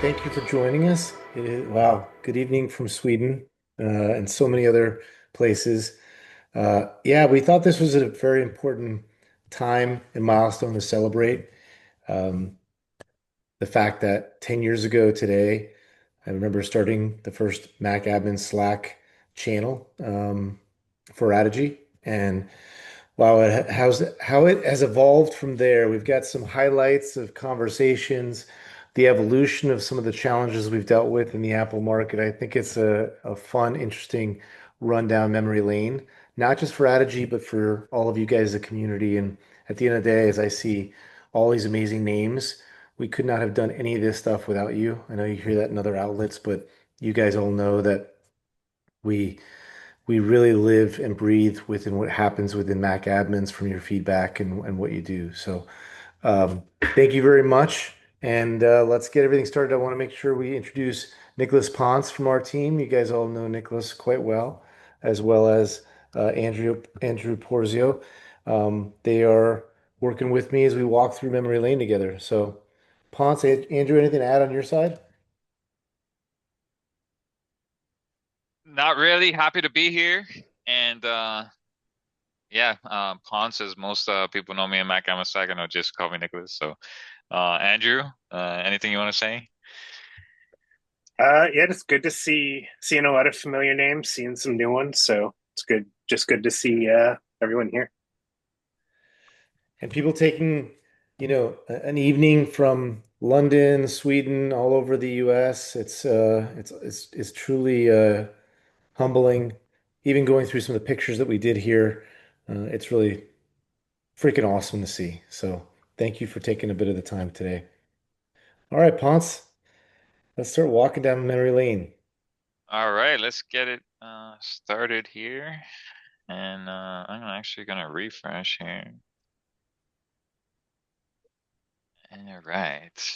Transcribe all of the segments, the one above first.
Thank you for joining us. Wow, good evening from Sweden and so many other places. Yeah, we thought this was a very important time and milestone to celebrate. Um, the fact that 10 years ago today, I remember starting the first MacAdmin Slack channel for Addigy. And wow, how it has evolved from there. We've got some highlights of conversations, the evolution of some of the challenges we've dealt with in the Apple market. I think it's a fun, interesting rundown memory lane, not just for Addigy, but for all of you guys, the community. And at the end of the day, as I see all these amazing names, we could not have done any of this stuff without you. I know you hear that in other outlets, but you guys all know that we we really live and breathe within what happens within MacAdmins from your feedback and what you do. So thank you very much. And let's get everything started. I want to make sure we introduce Nicholas Ponce from our team. You guys all know Nicholas quite well as Andrew Porzio. They are working with me as we walk through memory lane together. So Ponce, Andrew, anything to add on your side? Not really. Happy to be here. And yeah, Ponce, as most people know me in MacAdmins Slack, I know just call me Nicholas. So Andrew, anything you want to say? Yeah, it's good to seeing a lot of familiar names, seeing some new ones. So it's just good to see everyone here. And people taking, an evening from London, Sweden, all over the US. It's truly humbling. Even going through some of the pictures that we did here, it's really freaking awesome to see. So thank you for taking a bit of the time today. All right, Ponce, let's start walking down memory lane. All right, let's get it started here. And I'm actually gonna refresh here. All right.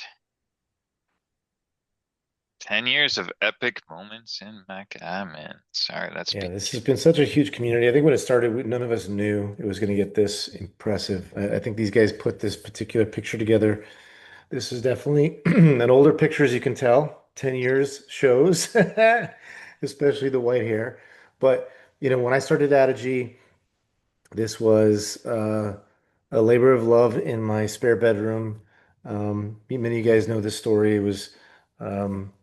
10 years of epic moments in MacAdmin. Sorry, let's Yeah, be. this has been such a huge community. I think when it started, none of us knew it was going to get this impressive. I think these guys put this particular picture together. This is definitely an older picture, as you can tell. 10 years shows, especially the white hair. But, when I started Addigy, this was a labor of love in my spare bedroom. Many of you guys know this story. It was um,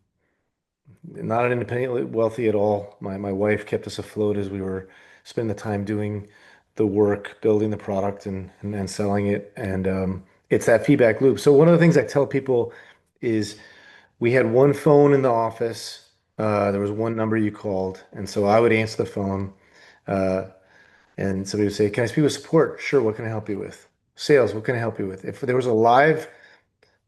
not an independently wealthy at all. My wife kept us afloat as we were spending the time doing the work, building the product and selling it. And it's that feedback loop. So one of the things I tell people is we had one phone in the office. There was one number you called. And so I would answer the phone. Uh, and somebody would say, "Can I speak with support?" "Sure, what can I help you with?" "Sales, what can I help you with?" If there was a live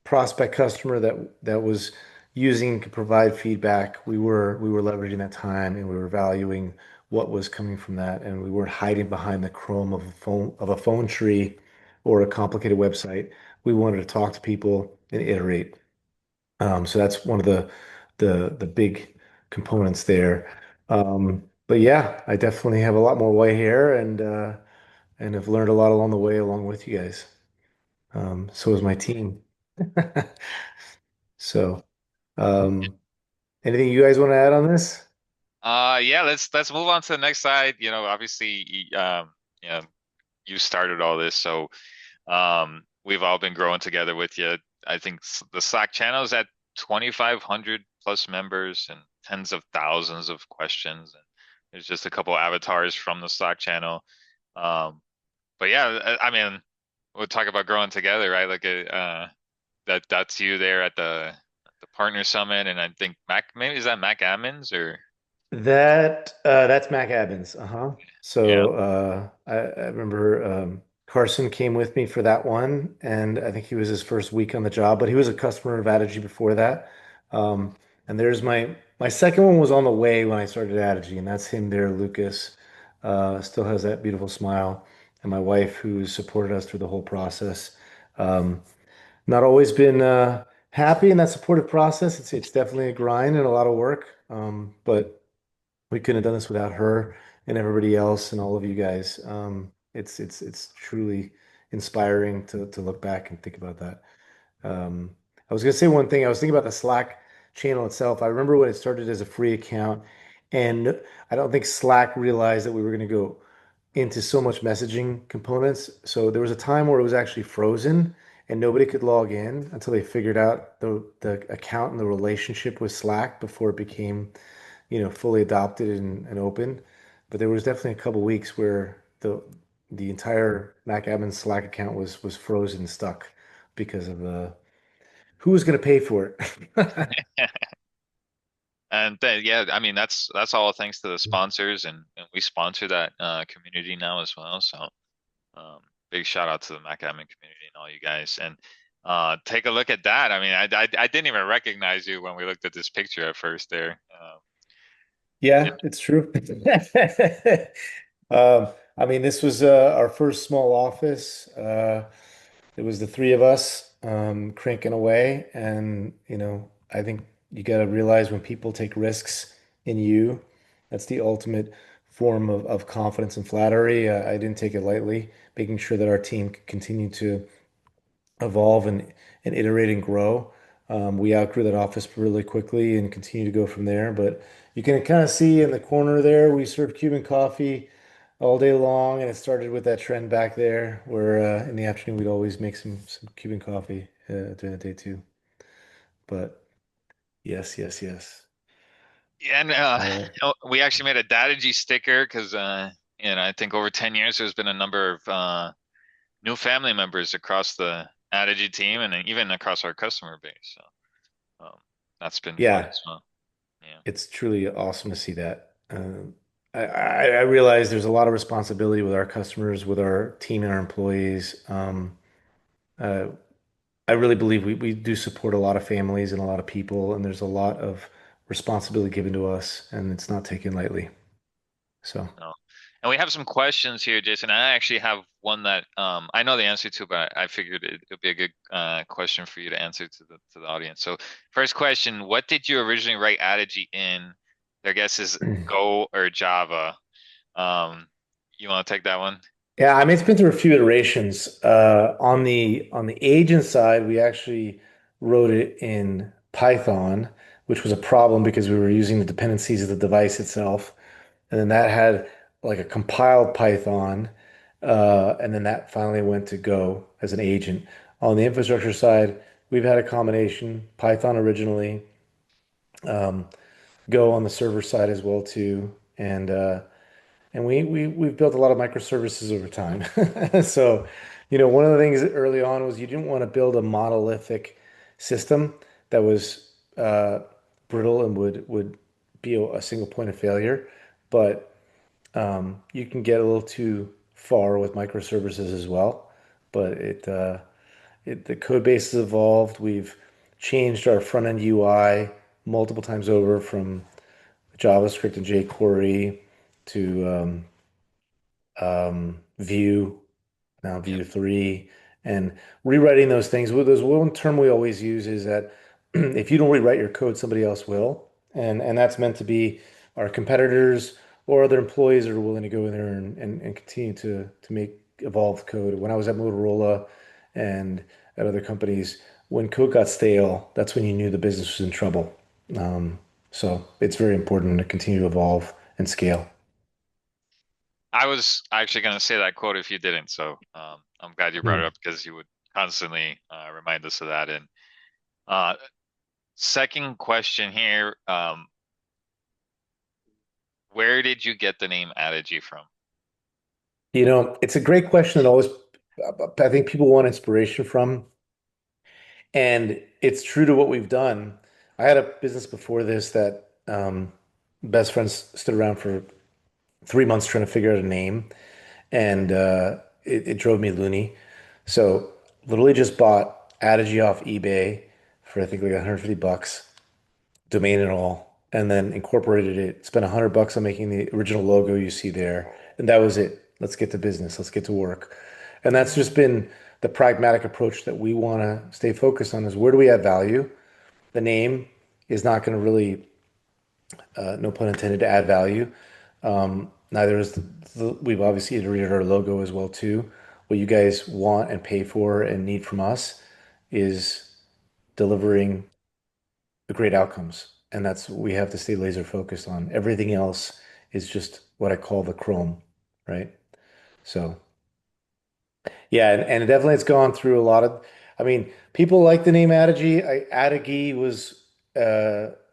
prospect customer that was using to provide feedback, we were leveraging that time and we were valuing what was coming from that, and we weren't hiding behind the chrome of a phone tree or a complicated website. We wanted to talk to people and iterate. So that's one of the big components there. But yeah, I definitely have a lot more white hair and have learned a lot along the way along with you guys. So is my team. So, um, anything you guys want to add on this? Yeah, let's move on to the next slide. Obviously, you know, you started all this, so we've all been growing together with you. I think the Slack channel is at 2,500 plus members and tens of thousands of questions. And there's just a couple avatars from the Slack channel. Um, but yeah, I mean, we'll talk about growing together, right? Like that's you there at the partner summit, and I think maybe is that MacAdmins or That's MacAdmins. Uh-huh. yeah. So I remember Carson came with me for that one, and I think he was his first week on the job, but he was a customer of Addigy before that. And there's my second one was on the way when I started Addigy, and that's him there, Lucas. Still has that beautiful smile, and my wife who supported us through the whole process. Um, Not always been happy in that supportive process. It's definitely a grind and a lot of work, but we couldn't have done this without her and everybody else and all of you guys. It's truly inspiring to look back and think about that. I was gonna say one thing. I was thinking about the Slack. channel itself. I remember when it started as a free account, and I don't think Slack realized that we were going to go into so much messaging components. So there was a time where it was actually frozen and nobody could log in until they figured out the account and the relationship with Slack before it became, fully adopted and open. But there was definitely a couple weeks where the entire MacAdmin Slack account was frozen, stuck because of who was going to pay for it. And then, yeah, I mean that's all thanks to the sponsors, and we sponsor that community now as well. So um, big shout out to the MacAdmin community and all you guys. And take a look at that. I mean, I didn't even recognize you when we looked at this picture at first there. Yeah, it's true. I mean, this was our first small office. It was the three of us cranking away, and I think you got to realize when people take risks in you, that's the ultimate form of confidence and flattery. I didn't take it lightly, making sure that our team could continue to evolve and iterate and grow. We outgrew that office really quickly and continue to go from there. But you can kind of see in the corner there, we serve Cuban coffee all day long, and it started with that trend back there where in the afternoon we'd always make some Cuban coffee during the day too. But yes, yes, yes. Yeah, and Uh, we actually made a Addigy sticker because I think over 10 years there's been a number of new family members across the Addigy team and even across our customer base. So that's been fun yeah, as well. Yeah. it's truly awesome to see that. I realize there's a lot of responsibility with our customers, with our team and our employees. Uh, I really believe we do support a lot of families and a lot of people, and there's a lot of responsibility given to us, and it's not taken lightly. So, No. And we have some questions here, Jason. I actually have one that I know the answer to, but I figured it would be a good question for you to answer to the audience. So, first question: what did you originally write Addigy in? Their guess is Go or Java. Um, you want to take that one? yeah, I mean, it's been through a few iterations. On the agent side, we actually wrote it in Python, which was a problem because we were using the dependencies of the device itself. And then that had like a compiled Python, and then that finally went to Go as an agent. On the infrastructure side, we've had a combination, Python originally, um, Go on the server side as well too, and we've built a lot of microservices over time. So, one of the things early on was you didn't want to build a monolithic system that was brittle and would be a single point of failure, but you can get a little too far with microservices as well, but the code base has evolved. We've changed our front end UI multiple times over from JavaScript and jQuery to Vue, now Yep. Vue 3, and rewriting those things. Well, there's one term we always use is that if you don't rewrite your code, somebody else will. And that's meant to be our competitors or other employees that are willing to go in there and continue to make evolved code. When I was at Motorola and at other companies, when code got stale, that's when you knew the business was in trouble. Um, so it's very important to continue to evolve and scale. I was actually going to say that quote if you didn't, so I'm glad you brought it Hmm. up because you would constantly remind us of that. And uh, second question here, where did you get the name Addigy from? It's a great question that always I think people want inspiration from. And it's true to what we've done. I had a business before this that best friends stood around for 3 months trying to figure out a name, and it drove me loony. So literally just bought Addigy off eBay for I think like 150 bucks, domain and all, and then incorporated it. Spent 100 bucks on making the original logo you see there, and that was it. Let's get to business. Let's get to work. And that's just been the pragmatic approach that we want to stay focused on is where do we add value? The name is not going to really, no pun intended, to add value. Neither is we've obviously iterated our logo as well too. What you guys want and pay for and need from us is delivering great outcomes. And that's what we have to stay laser focused on. Everything else is just what I call the chrome, right? So yeah, and definitely it's gone through a lot of, I mean, people like the name Addigy. Addigy was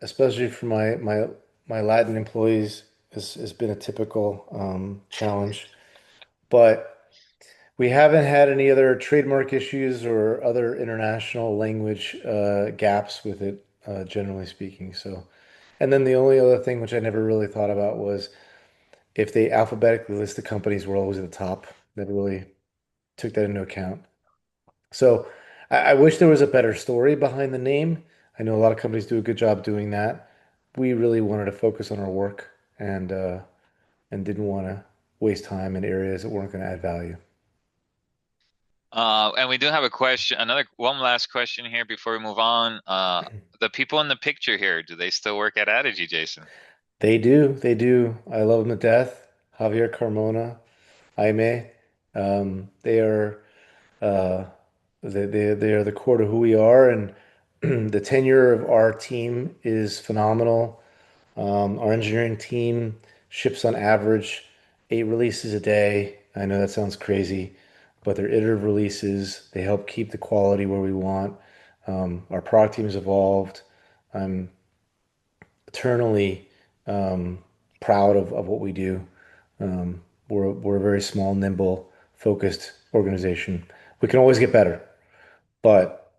especially for my Latin employees has been a typical challenge. But we haven't had any other trademark issues or other international language gaps with it, generally speaking. So, and then the only other thing which I never really thought about was if they alphabetically list the companies, we're always at the top. Never really took that into account. So, I wish there was a better story behind the name. I know a lot of companies do a good job doing that. We really wanted to focus on our work and didn't want to waste time in areas that weren't going to add value. And we do have a question, one last question here before we move on. The people in the picture here, do they still work at Addigy, Jason? They do. They do. I love them to death. Javier Carmona, Jaime. They are uh, they are the core to who we are, and the tenure of our team is phenomenal. Our engineering team ships on average 8 releases a day. I know that sounds crazy, but they're iterative releases. They help keep the quality where we want. Our product team has evolved. I'm eternally proud of what we do. We're a very small, nimble, focused organization. We can always get better, but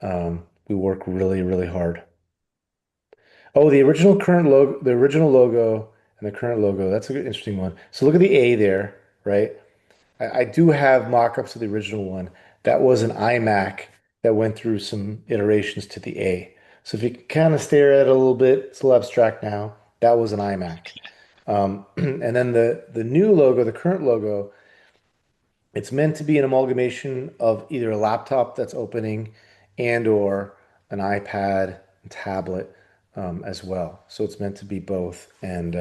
we work really, really hard. Oh, the original logo and the current logo. That's an interesting one. So look at the A there, right? I do have mock-ups of the original one. That was an iMac that went through some iterations to the A. So if you kind of stare at it a little bit, it's a little abstract now. That was an iMac. And then the new logo, the current logo, it's meant to be an amalgamation of either a laptop that's opening and or an iPad and tablet as well. So it's meant to be both. And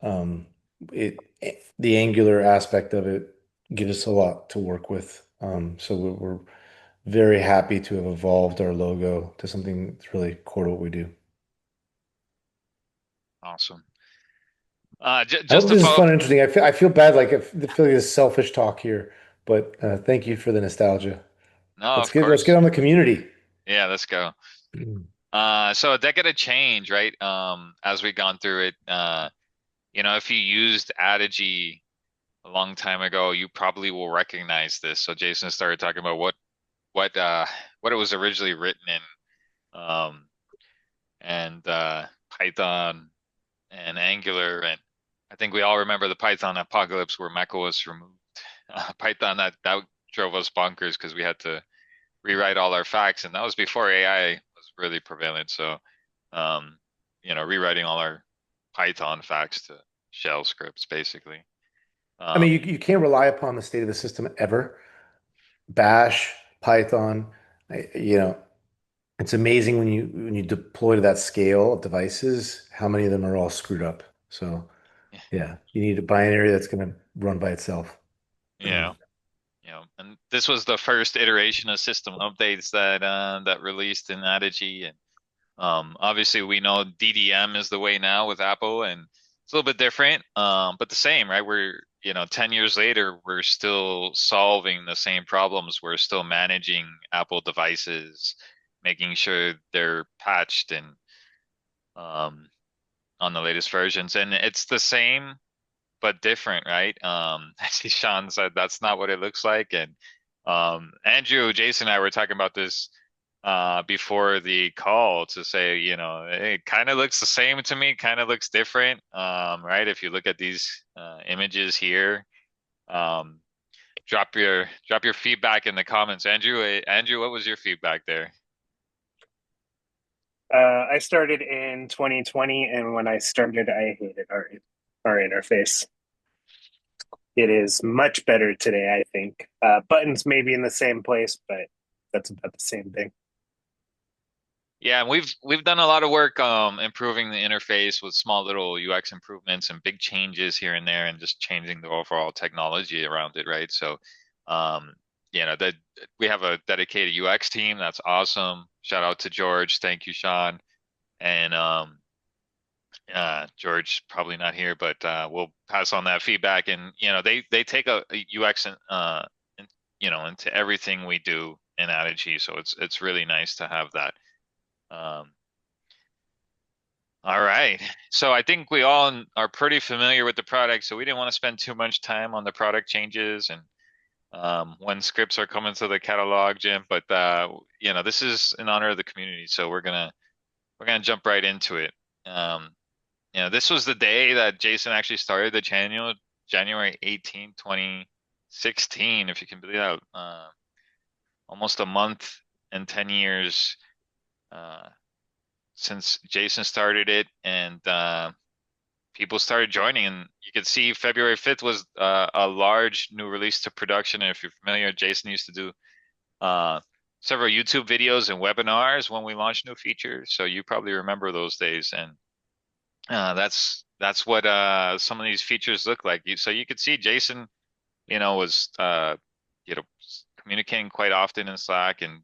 um, the angular aspect of it gives us a lot to work with. So we're very happy to have evolved our logo to something that's really core to what we do. Awesome. I Just hope to this is follow up, fun and interesting. I feel bad, like I feel like this selfish talk here, but thank you for the nostalgia. no, of Let's get course. on the community. Yeah, let's go. So a decade of change, right? As we've gone through it, if you used Addigy a long time ago, you probably will recognize this. So Jason started talking about what uh what it was originally written in, and Python and Angular, and I think we all remember the Python apocalypse where Mecha was removed. Python that drove us bonkers because we had to rewrite all our facts, and that was before AI was really prevalent. So, um, rewriting all our Python facts to shell scripts, basically. I mean, Um, you can't rely upon the state of the system ever. Bash, Python, you know, it's amazing when you deploy to that scale of devices, how many of them are all screwed up. So yeah, you need a binary that's going to run by itself. yeah, and this was the first iteration of system updates that released in Addigy, and obviously we know DDM is the way now with Apple, and it's a little bit different, but the same, right? 10 years later, we're still solving the same problems. We're still managing Apple devices, making sure they're patched and um, on the latest versions. And it's the same but different, right? I see Sean said that's not what it looks like. And Andrew, Jason and I were talking about this before the call to say, it kind of looks the same to me, kind of looks different, right? If you look at these images here, um, drop your feedback in the comments. Andrew, what was your feedback there? I started in 2020, and when I started, I hated our interface. It is much better today, I think. Buttons may be in the same place, but that's about the same thing. Yeah, and we've done a lot of work improving the interface with small little UX improvements and big changes here and there and just changing the overall technology around it, right? So um that we have a dedicated UX team. That's awesome. Shout out to George. Thank you, Sean. And George probably not here, but we'll pass on that feedback. And they take a UX and into everything we do in Addigy, so it's really nice to have that. Um, all right, so I think we all are pretty familiar with the product, so we didn't want to spend too much time on the product changes and when scripts are coming to the catalog, Jim. But this is in honor of the community, so we're gonna jump right into it. Um, this was the day that Jason actually started the channel, January 18th, 2016, if you can believe that. Almost a month and 10 years uh, since Jason started it, and people started joining. And you could see February 5th was a large new release to production. And if you're familiar, Jason used to do uh, several YouTube videos and webinars when we launched new features. So you probably remember those days. And that's what some of these features look like. So you could see Jason, was you know communicating quite often in Slack and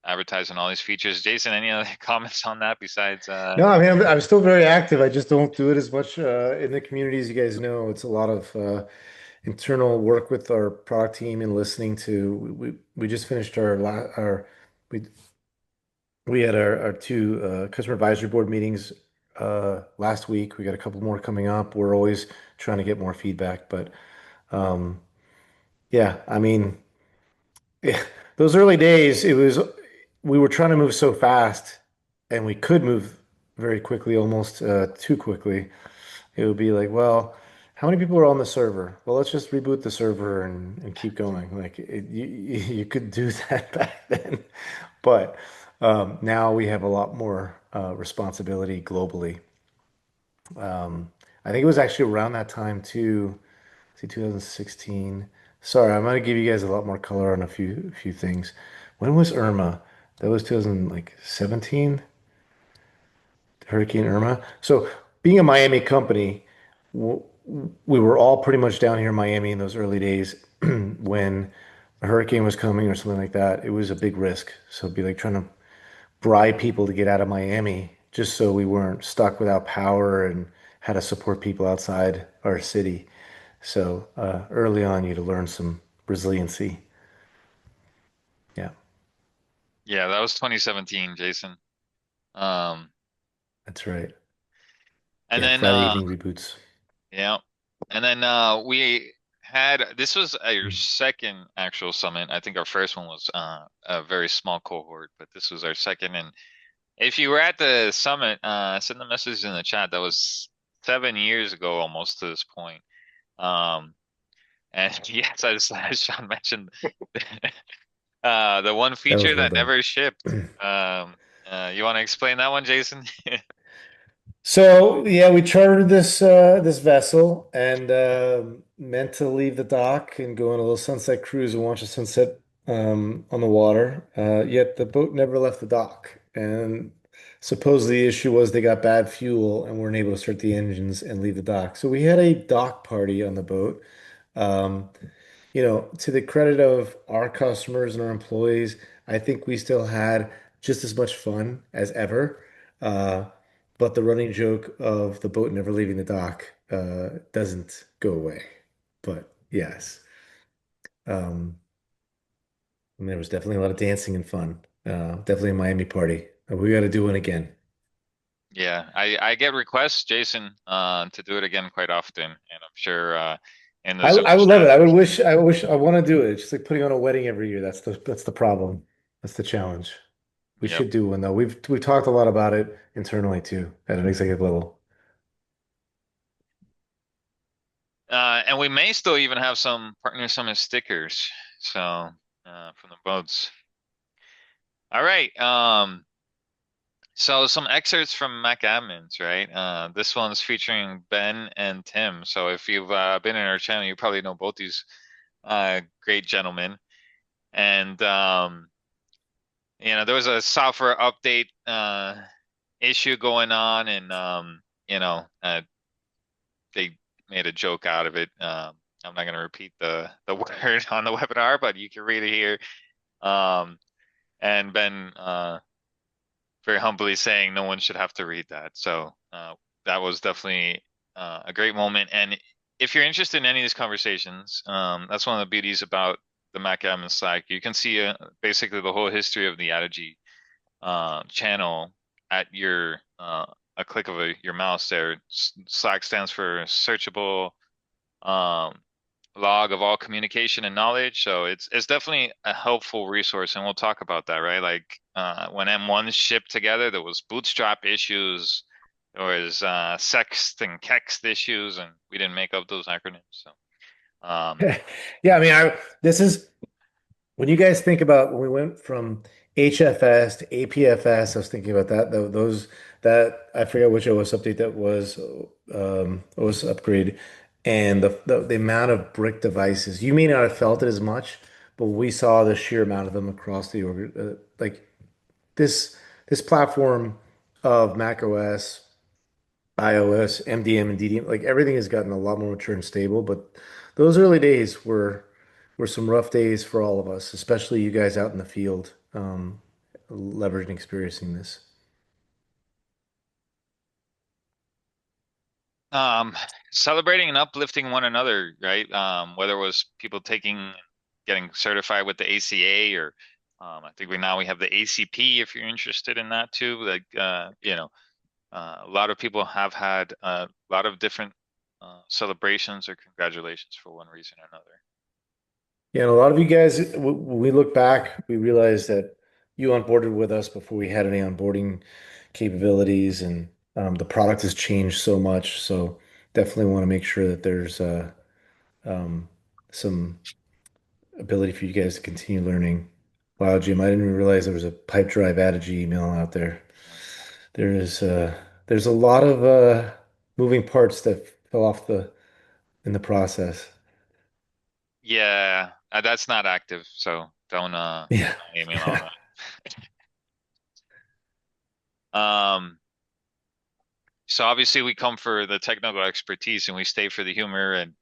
advertising all these features. Jason, any other comments on that besides No, I mean, I'm still very active. I just don't do it as much in the communities. You guys know it's a lot of internal work with our product team and listening to. We just finished we we had our two customer advisory board meetings last week. We got a couple more coming up. We're always trying to get more feedback, but um, yeah, I mean, those early days, we were trying to move so fast, and we could move very quickly, almost too quickly. It would be like, well, how many people are on the server? Well, let's just reboot the server and keep going. Like you could do that back then, but now we have a lot more responsibility globally. I think it was actually around that time too. See, 2016. Sorry, I'm gonna give you guys a lot more color on a few things. When was Irma? That was 2000 like 17, Hurricane Irma. So, being a Miami company, w we were all pretty much down here in Miami in those early days when a hurricane was coming or something like that. It was a big risk. So, it'd be like trying to bribe people to get out of Miami just so we weren't stuck without power and had to support people outside our city. So early on, you had to learn some resiliency. Yeah, yeah, that was 2017, Jason. Um, that's right. and Yeah, then Friday evening reboots. yeah, and then we had this was our second actual summit. I think our first one was a very small cohort, but this was our second. And if you were at the summit, send a message in the chat. That was 7 years ago, almost to this point. Um, and yes, as Sean mentioned, the one That was feature well that done. never shipped. You want to explain that one, Jason? So yeah, we chartered this vessel and meant to leave the dock and go on a little sunset cruise and watch the sunset on the water. Yet the boat never left the dock, and supposedly the issue was they got bad fuel and weren't able to start the engines and leave the dock. So we had a dock party on the boat. Um, to the credit of our customers and our employees, I think we still had just as much fun as ever. Uh, but the running joke of the boat never leaving the dock doesn't go away. But yes, um, and there was definitely a lot of dancing and fun. Definitely a Miami party. We got to do one again. Yeah, I get requests, Jason, to do it again quite often, and I'm sure in the Zoom I would love it. chat. I want to do it. It's just like putting on a wedding every year. That's the problem. That's the challenge. We Yep. should do one though. We've talked a lot about it internally too at an executive level. And we may still even have some partner summit stickers. So from the boats. All right. So some excerpts from MacAdmins, right? This one's featuring Ben and Tim. So if you've been in our channel, you probably know both these great gentlemen. And there was a software update issue going on, and they made a joke out of it. I'm not going to repeat the word on the webinar, but you can read it here. And Ben very humbly saying no one should have to read that. So that was definitely a great moment. And if you're interested in any of these conversations, that's one of the beauties about the MacAdmins Slack. You can see basically the whole history of the Addigy channel at your a click of your mouse there. Slack stands for searchable um, log of all communication and knowledge. So it's definitely a helpful resource, and we'll talk about that, right? Like when M1 shipped together, there was bootstrap issues, there was sext and kext issues, and we didn't make up those acronyms. So Yeah, I mean, this is when you guys think about when we went from HFS to APFS. I was thinking about that. Those that I forget which OS update that was, OS upgrade, and the amount of brick devices. You may not have felt it as much, but we saw the sheer amount of them across the like this platform of Mac OS, iOS, MDM, and DDM. Like everything has gotten a lot more mature and stable. But those early days were some rough days for all of us, especially you guys out in the field, leveraging experiencing this. um, celebrating and uplifting one another, right? Whether it was people getting certified with the ACA or I think we have the ACP if you're interested in that too. Like a lot of people have had a lot of different celebrations or congratulations for one reason or another. Yeah, and a lot of you guys, when we look back, we realize that you onboarded with us before we had any onboarding capabilities, and the product has changed so much. So definitely want to make sure that there's um, some ability for you guys to continue learning. Wow, Jim, I didn't even realize there was a pipe drive Addigy email out there. There is there's a lot of moving parts that fell off the in the process. Yeah, that's not active, so Yeah. don't aim in on that. So obviously we come for the technical expertise and we stay for the humor and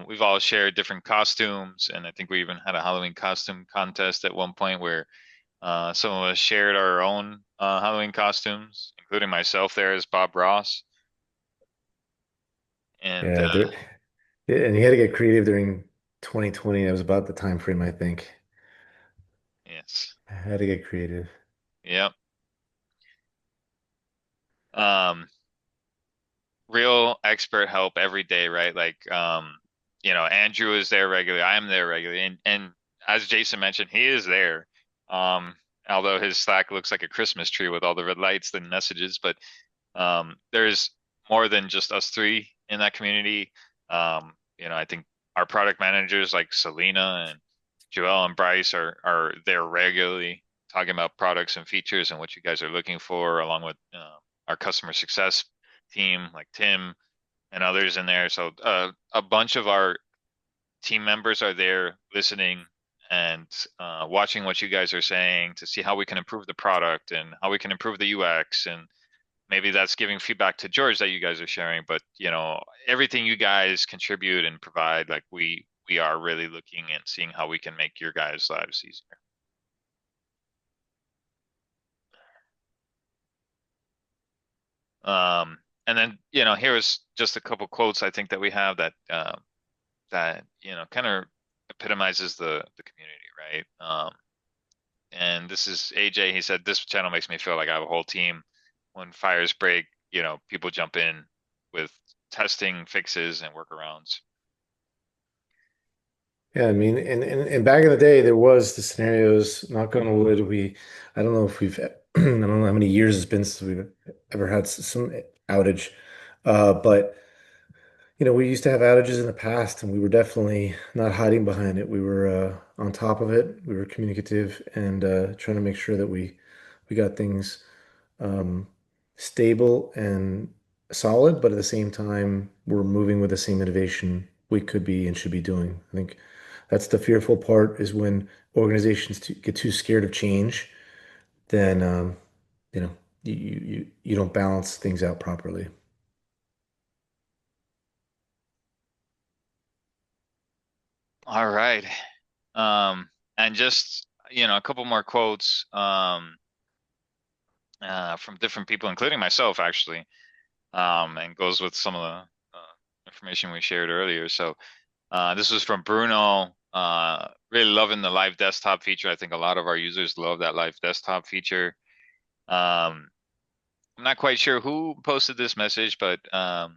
we've all shared different costumes and I think we even had a Halloween costume contest at one point where some of us shared our own Halloween costumes, including myself there as Bob Ross. And Yeah, and you had to get creative during 2020. That was about the time frame, I think. yes, I had to get creative. yep. Um, real expert help every day, right? Like, Andrew is there regularly. I'm there regularly, and as Jason mentioned, he is there. Um, although his Slack looks like a Christmas tree with all the red lights and messages, but there's more than just us three in that community. I think our product managers like Selena and Joel and Bryce are there regularly talking about products and features and what you guys are looking for, along with our customer success team like Tim and others in there. So a bunch of our team members are there listening and watching what you guys are saying to see how we can improve the product and how we can improve the UX and maybe that's giving feedback to George that you guys are sharing, but everything you guys contribute and provide, like we are really looking and seeing how we can make your guys' lives easier. And then here is just a couple quotes I think that we have that kind of epitomizes the community, right? And this is AJ. He said this channel makes me feel like I have a whole team. When fires break, people jump in with testing, fixes, and workarounds. Yeah, I mean, and back in the day, there was the scenarios, knock on wood, I don't know if I don't know how many years it's been since we've ever had some outage. But we used to have outages in the past, and we were definitely not hiding behind it. We were on top of it. We were communicative and trying to make sure that we got things um, stable and solid, but at the same time, we're moving with the same innovation we could be and should be doing. I think that's the fearful part is when organizations get too scared of change, then you know you don't balance things out properly. All right. And just, a couple more quotes. from different people, including myself, actually, and goes with some of the information we shared earlier. So this was from Bruno. Really loving the live desktop feature. I think a lot of our users love that live desktop feature. Um, I'm not quite sure who posted this message, but um,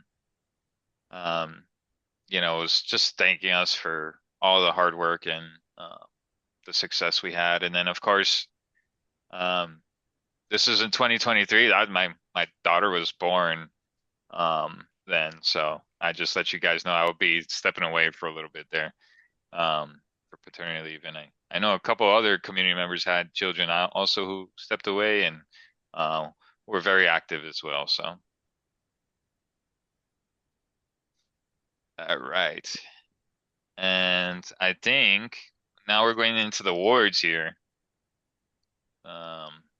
it was just thanking us for all the hard work and the success we had. And then, of course, um, this is in 2023. My daughter was born then, so I just let you guys know I would be stepping away for a little bit there for paternity leave. And I know a couple other community members had children also who stepped away and uh, were very active as well. So, all right. And I think now we're going into the awards here.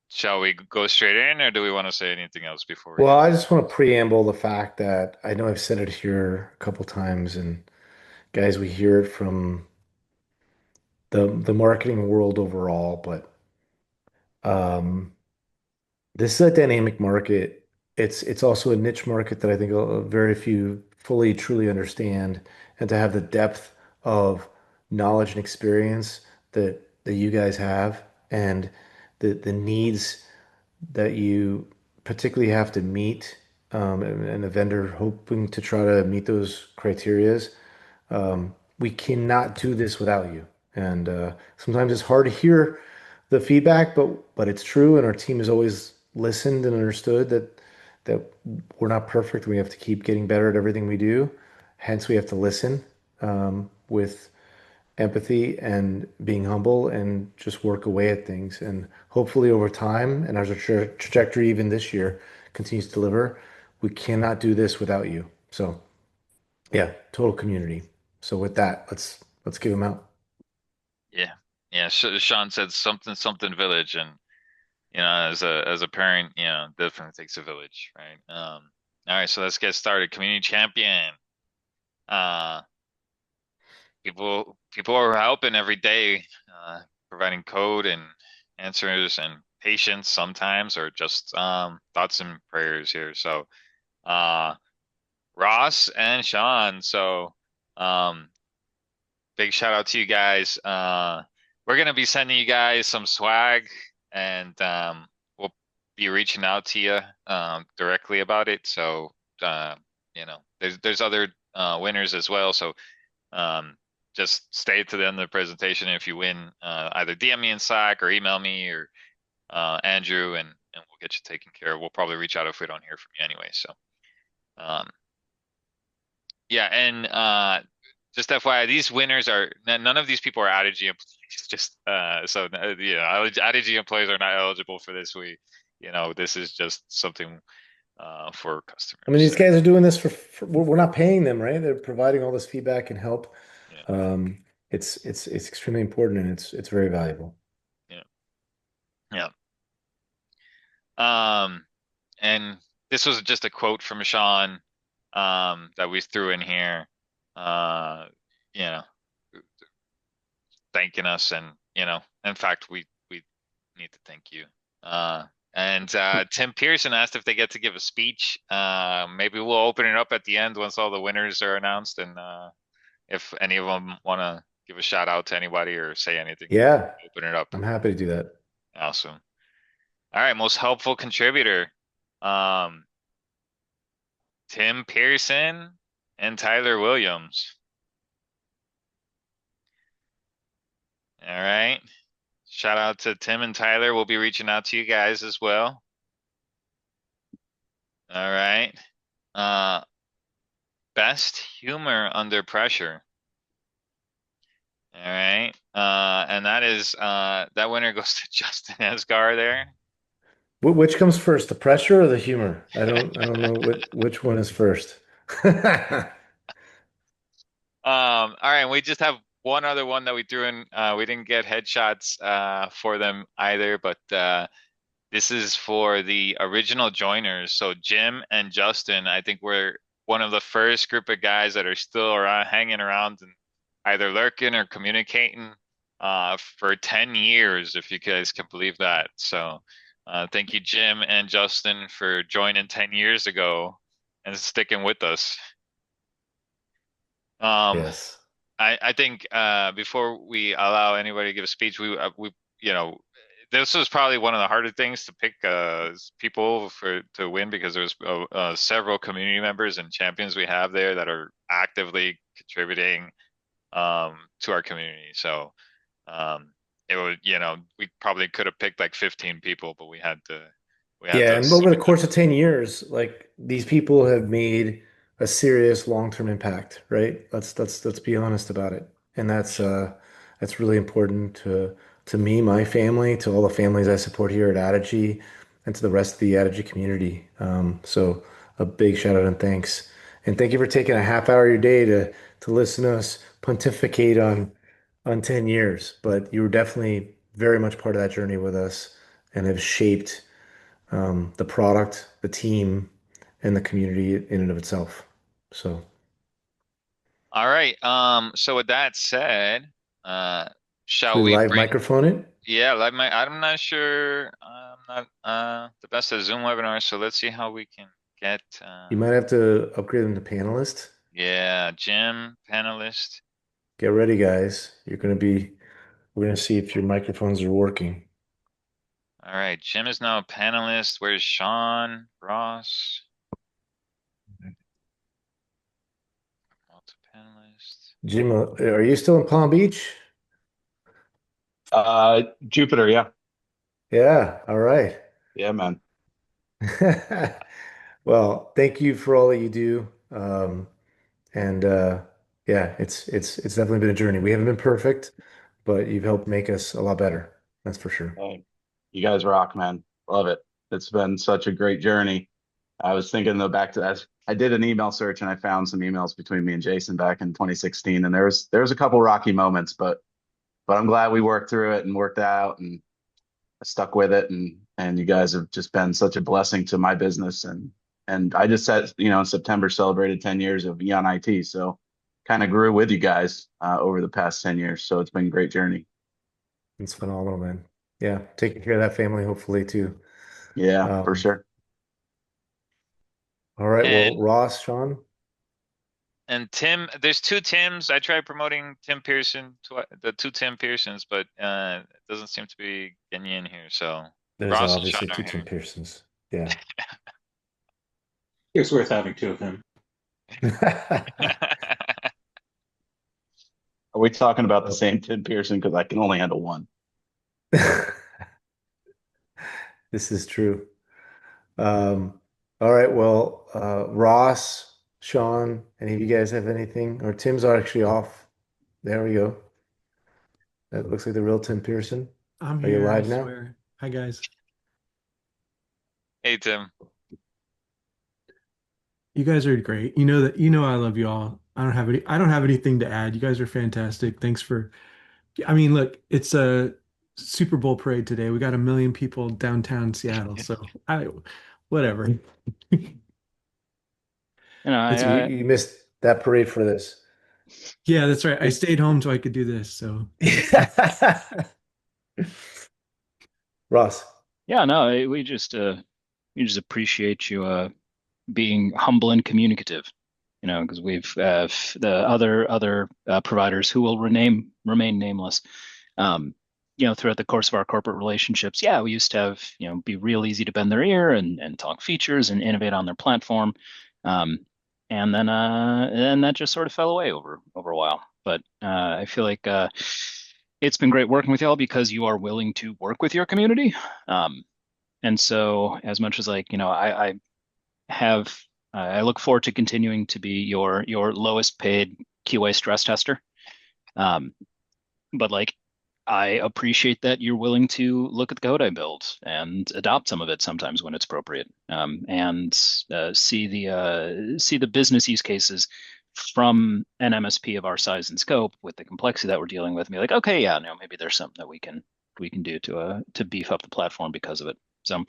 Shall we go straight in, or do we want to say anything else before we Well, get? I just want to preamble the fact that I know I've said it here a couple times, and guys, we hear it from the marketing world overall, but um, this is a dynamic market. It's also a niche market that I think very few fully truly understand, and to have the depth of knowledge and experience that you guys have, and the needs that you particularly have to meet, and a vendor hoping to try to meet those criterias. We cannot do this without you. And sometimes it's hard to hear the feedback, but it's true. And our team has always listened and understood that we're not perfect. We have to keep getting better at everything we do. Hence, we have to listen with empathy and being humble and just work away at things. And hopefully, over time, and as our trajectory even this year continues to deliver, we cannot do this without you. So. Yeah, total community. So with that, let's give them out. Yeah, yeah. Sean said something village, and as a parent, definitely takes a village, right? All right, so let's get started. Community champion. Uh, people are helping every day, providing code and answers and patience sometimes, or just thoughts and prayers here. So, uh, Ross and Sean. So, um, big shout out to you guys. We're gonna be sending you guys some swag, and we'll be reaching out to you directly about it. So, there's other winners as well. So, um, just stay to the end of the presentation. If you win, either DM me in Slack or email me or Andrew, and we'll get you taken care of. We'll probably reach out if we don't hear from you anyway. So, um, yeah, and just FYI, these winners are none of these people are Addigy employees. Just Addigy employees are not eligible for this. This is just something for I mean, customers. these So guys are doing this we're not paying them, right? They're providing all this feedback and help. yeah, It's extremely important and it's very valuable. yeah, yeah. Um, and this was just a quote from Sean that we threw in here. Uh, you know, thanking us, and in fact, we need to thank you. Uh, and Tim Pearson asked if they get to give a speech. Maybe we'll open it up at the end once all the winners are announced, and if any of them want to give a shout out to anybody or say anything, Yeah, open it up. I'm happy to do that. Awesome. All right, most helpful contributor. Um, Tim Pearson and Tyler Williams. All right. Shout out to Tim and Tyler. We'll be reaching out to you guys as well. All right. Uh, best humor under pressure. All right. And that winner goes to Justin Esgar there. Which comes first, the pressure or the humor? I don't know which one is first. All right, we just have one other one that we threw in. We didn't get headshots for them either, but this is for the original joiners. So Jim and Justin, I think we're one of the first group of guys that are still around, hanging around and either lurking or communicating for 10 years, if you guys can believe that. So Thank you, Jim and Justin, for joining 10 years ago and sticking with us. Um, Yes. I think before we allow anybody to give a speech, we you know this was probably one of the harder things to pick people for to win because there's several community members and champions we have there that are actively contributing to our community. So it would we probably could have picked like 15 people, but we had Yeah, to and over keep the it down. course of 10 years, like these people have made a serious long-term impact, right? Let's be honest about it. And that's really important to me, my family, to all the families I support here at Addigy, and to the rest of the Addigy community. So a big shout out and thanks. And thank you for taking a half hour of your day to listen to us pontificate on 10 years. But you were definitely very much part of that journey with us and have shaped the product, the team, and the community in and of itself. So, All right. So with that said, should shall we we live bring? microphone it? Yeah, I'm not sure. I'm not the best at Zoom webinars, so let's see how we can get You might have to upgrade them to panelist. yeah, Jim, panelist. Get ready, guys. We're going to see if your microphones are working. All right, Jim is now a panelist. Where's Sean? Ross? Multi-panelist. Jim, are you still in Palm Beach? Jupiter, yeah. Yeah, all right. Yeah, man. Well, thank you for all that you do. And yeah, it's definitely been a journey. We haven't been perfect, but you've helped make us a lot better. That's for sure. Hey, you guys rock, man. Love it. It's been such a great journey. I was thinking though back to that. I did an email search and I found some emails between me and Jason back in 2016, and there was a couple rocky moments, but I'm glad we worked through it and worked out and stuck with it, and you guys have just been such a blessing to my business, and I just said, in September celebrated 10 years of Eon IT, so kind of grew with you guys over the past 10 years. So it's been a great journey. It's phenomenal, man. Yeah, taking care of that family, hopefully too. Yeah, for Um, sure. all right, well, And Ross, Sean, and Tim, there's two Tims. I tried promoting Tim Pearson, the two Tim Pearsons, but it doesn't seem to be getting in here. So there's Ross and Sean obviously are two Tim here. Pearsons. Yeah. It's worth having two of them. Are we talking about the same Tim Pearson? Because I can only handle one. This is true. All right, well, Ross, Sean, any of you guys have anything? Or Tim's are actually off. There we go. That looks like the real Tim Pearson. I'm Are you here, I live now? swear. Hi guys. Hey Tim. You guys are great. I love you all. I don't have anything to add. You guys are fantastic. Thanks for I mean, look, it's a Super Bowl parade today. We got a million people downtown Seattle, so I whatever. Listen, you missed that parade for this. Yeah, that's right. I stayed home so I could do this. So Ross. Yeah, no, we just appreciate you being humble and communicative. Because we've the other providers who will remain nameless. Um, throughout the course of our corporate relationships, yeah, we used to have, be real easy to bend their ear and talk features and innovate on their platform. Um, and then that just sort of fell away over a while. But I feel like it's been great working with y'all because you are willing to work with your community. And so as much as like, I have I look forward to continuing to be your lowest paid QA stress tester. Um, but like I appreciate that you're willing to look at the code I build and adopt some of it sometimes when it's appropriate, and see the business use cases from an MSP of our size and scope with the complexity that we're dealing with. And be like, okay, yeah, no, maybe there's something that we can do to beef up the platform because of it. So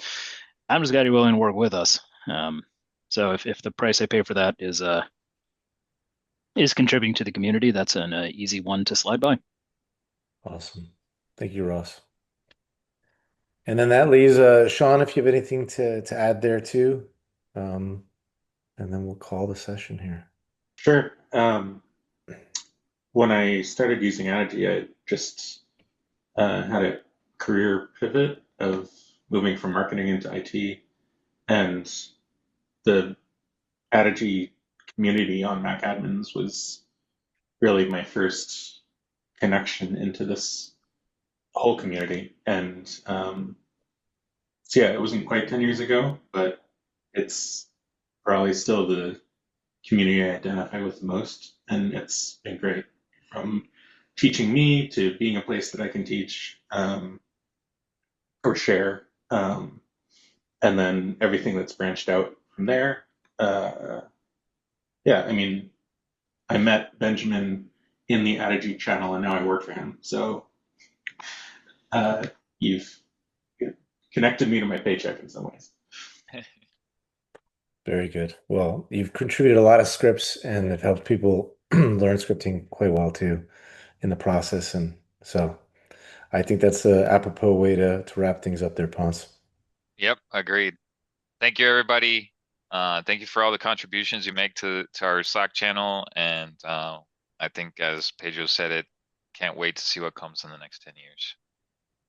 I'm just glad you're willing to work with us. So if the price I pay for that is contributing to the community, that's an easy one to slide by. Awesome. Thank you, Ross. And then that leaves Sean, if you have anything to add there too. And then we'll call the session here. Sure. When I started using Addigy, I just had a career pivot of moving from marketing into IT, and the Addigy community on MacAdmins was really my first connection into this whole community. And so yeah, it wasn't quite 10 years ago, but it's probably still the community I identify with the most, and it's been great from teaching me to being a place that I can teach or share, and then everything that's branched out from there. Yeah, I mean, I met Benjamin in the Addigy channel, and now I work for him. So you've connected me to my paycheck in some ways. Very good. Well, you've contributed a lot of scripts and have helped people learn scripting quite well too in the process. And so I think that's the apropos way to wrap things up there, Ponce. Yep, agreed. Thank you, everybody. Thank you for all the contributions you make to our Slack channel. And I think, as Pedro said it, can't wait to see what comes in the next 10 years.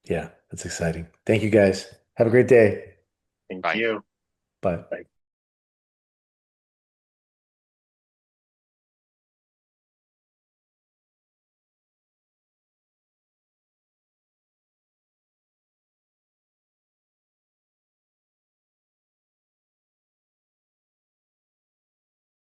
Yeah, that's exciting. Thank you guys. Have a great day. Thank Bye. you. Bye. Bye.